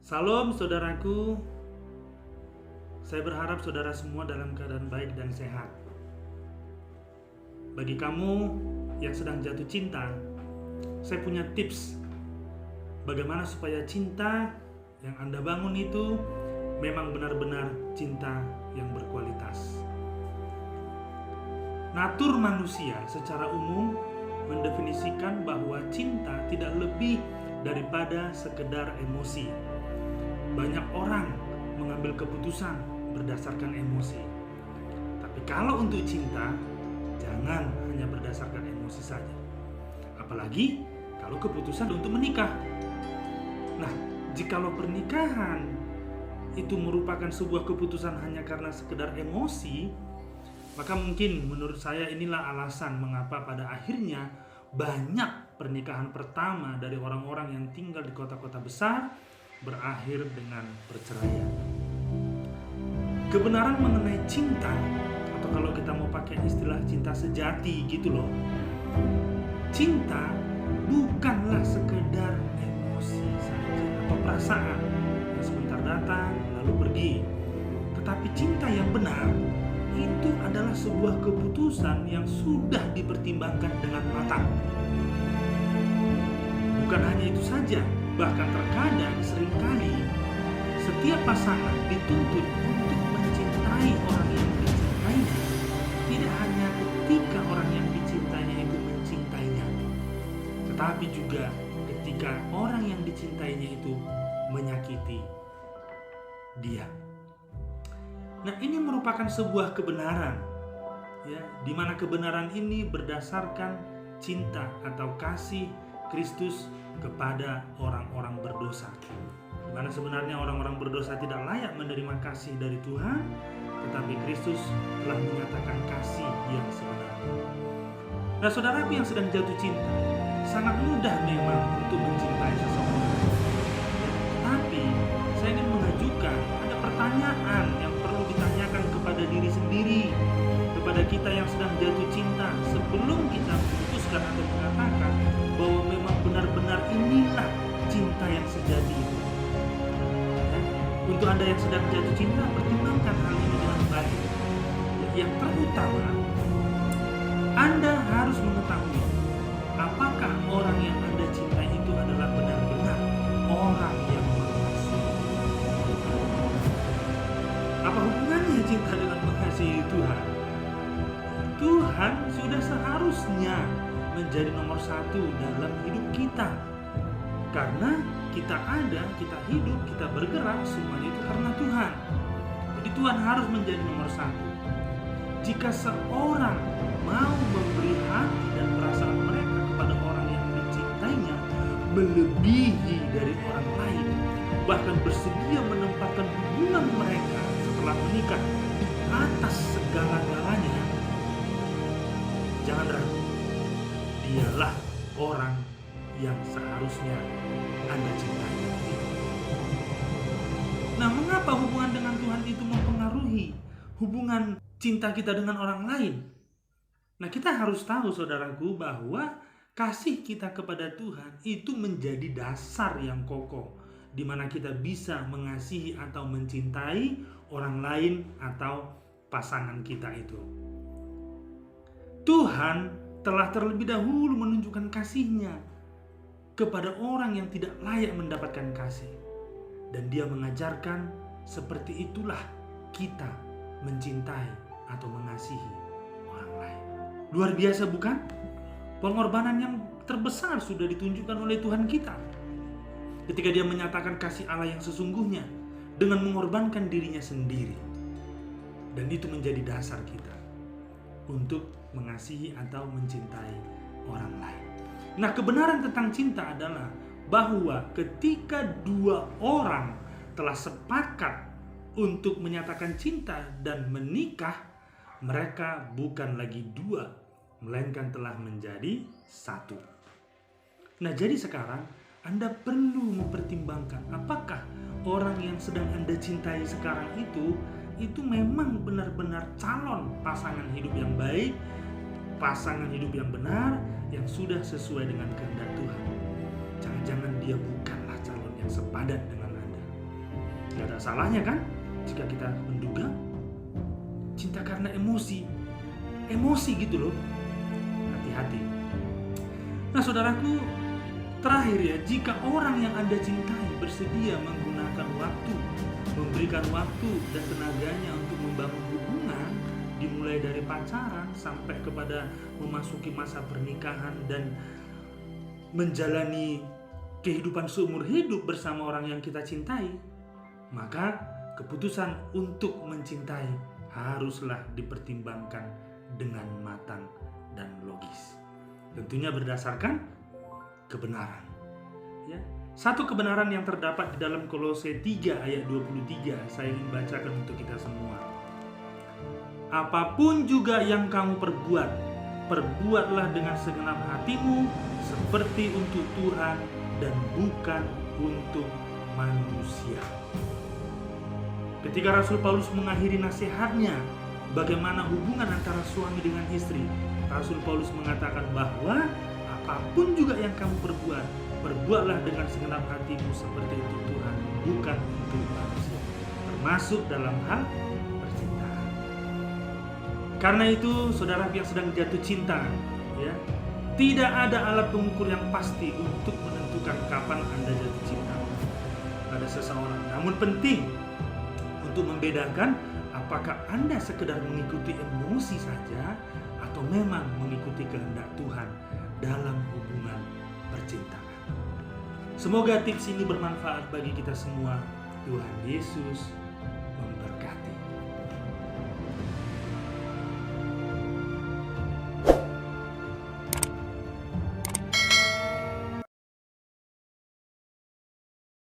Salam saudaraku, saya berharap saudara semua dalam keadaan baik dan sehat. Bagi kamu yang sedang jatuh cinta, saya punya tips bagaimana supaya cinta yang Anda bangun itu memang benar-benar cinta yang berkualitas. Natur manusia secara umum mendefinisikan bahwa cinta tidak lebih daripada sekedar emosi. Banyak orang mengambil keputusan berdasarkan emosi. Tapi kalau untuk cinta, jangan hanya berdasarkan emosi saja. Apalagi kalau keputusan untuk menikah. Nah, jikalau pernikahan itu merupakan sebuah keputusan hanya karena sekedar emosi, maka mungkin menurut saya inilah alasan mengapa pada akhirnya banyak pernikahan pertama dari orang-orang yang tinggal di kota-kota besar berakhir dengan perceraian. Kebenaran mengenai cinta, atau kalau kita mau pakai istilah cinta sejati gitu loh, cinta bukanlah sekedar emosi saja atau perasaan yang sebentar datang lalu pergi. Tetapi cinta yang benar itu adalah sebuah keputusan yang sudah dipertimbangkan dengan matang. Bukan hanya itu saja, bahkan terkadang seringkali setiap pasangan dituntut untuk mencintai orang yang dicintainya, tidak hanya ketika orang yang dicintainya itu mencintainya, tetapi juga ketika orang yang dicintainya itu menyakiti dia. Nah, ini merupakan sebuah kebenaran, ya, di mana kebenaran ini berdasarkan cinta atau kasih Kristus kepada orang-orang berdosa. Di mana sebenarnya orang-orang berdosa tidak layak menerima kasih dari Tuhan, tetapi Kristus telah menyatakan kasih yang sebenarnya. Nah, saudaraku yang sedang jatuh cinta, sangat mudah memang untuk mencintai seseorang. Tapi saya ingin mengajukan ada pertanyaan yang perlu ditanyakan kepada diri sendiri, kepada kita yang sedang jatuh cinta, sebelum kita memutuskan atau mengatakan bahwa memang benar-benar inilah cinta yang sejati itu. Ya, untuk Anda yang sedang jatuh cinta, pertimbangkan hal ini dengan baik. Yang terutama, Anda harus mengetahui apakah orang yang Anda cintai itu adalah benar-benar orang yang mengasihi. Apa hubungannya cinta dengan mengasihi Tuhan? Tuhan sudah seharusnya menjadi nomor satu dalam hidup kita. Karena kita ada, kita hidup, kita bergerak, semuanya itu karena Tuhan. Jadi Tuhan harus menjadi nomor satu. Jika seorang mau memberi hati dan perasaan mereka kepada orang yang dicintainya melebihi dari orang lain, bahkan bersedia menempatkan hubungan mereka setelah menikah di atas segala-galanya, jangan ragu, dialah orang yang seharusnya Anda cintai. Nah, mengapa hubungan dengan Tuhan itu mempengaruhi hubungan cinta kita dengan orang lain? Nah, kita harus tahu saudaraku bahwa kasih kita kepada Tuhan itu menjadi dasar yang kokoh di mana kita bisa mengasihi atau mencintai orang lain atau pasangan kita itu. Tuhan telah terlebih dahulu menunjukkan kasih-Nya kepada orang yang tidak layak mendapatkan kasih. Dan Dia mengajarkan seperti itulah kita mencintai atau mengasihi orang lain. Luar biasa bukan? Pengorbanan yang terbesar sudah ditunjukkan oleh Tuhan kita ketika Dia menyatakan kasih Allah yang sesungguhnya dengan mengorbankan dirinya sendiri. Dan itu menjadi dasar kita untuk mengasihi atau mencintai orang lain. Nah, kebenaran tentang cinta adalah bahwa ketika dua orang telah sepakat untuk menyatakan cinta dan menikah, mereka bukan lagi dua, melainkan telah menjadi satu. Nah, jadi sekarang Anda perlu mempertimbangkan apakah orang yang sedang Anda cintai sekarang itu memang benar-benar calon pasangan hidup yang baik, pasangan hidup yang benar, yang sudah sesuai dengan kehendak Tuhan. Jangan-jangan dia bukanlah calon yang sepadan dengan Anda. Tidak ada salahnya kan jika kita menduga cinta karena emosi gitu loh. Hati-hati. Nah saudaraku, terakhir ya, jika orang yang Anda cintai bersedia menggunakan waktu, memberikan waktu dan tenaganya untuk membangun hubungan, dimulai dari pacaran sampai kepada memasuki masa pernikahan dan menjalani kehidupan seumur hidup bersama orang yang kita cintai, maka keputusan untuk mencintai haruslah dipertimbangkan dengan matang dan logis. Tentunya berdasarkan kebenaran. Ya. Satu kebenaran yang terdapat di dalam Kolose 3 ayat 23 saya ingin bacakan untuk kita semua. Apapun juga yang kamu perbuat, perbuatlah dengan segenap hatimu seperti untuk Tuhan dan bukan untuk manusia. Ketika Rasul Paulus mengakhiri nasihatnya bagaimana hubungan antara suami dengan istri, Rasul Paulus mengatakan bahwa apapun juga yang kamu perbuat, perbuatlah dengan segenap hatimu seperti untuk Tuhan, bukan untuk manusia, termasuk dalam hal percintaan. Karena itu, saudara yang sedang jatuh cinta, ya, tidak ada alat pengukur yang pasti untuk menentukan kapan Anda jatuh cinta pada seseorang. Namun penting untuk membedakan apakah Anda sekedar mengikuti emosi saja atau memang mengikuti kehendak Tuhan dalam hubungan percintaan. Semoga tips ini bermanfaat bagi kita semua. Tuhan Yesus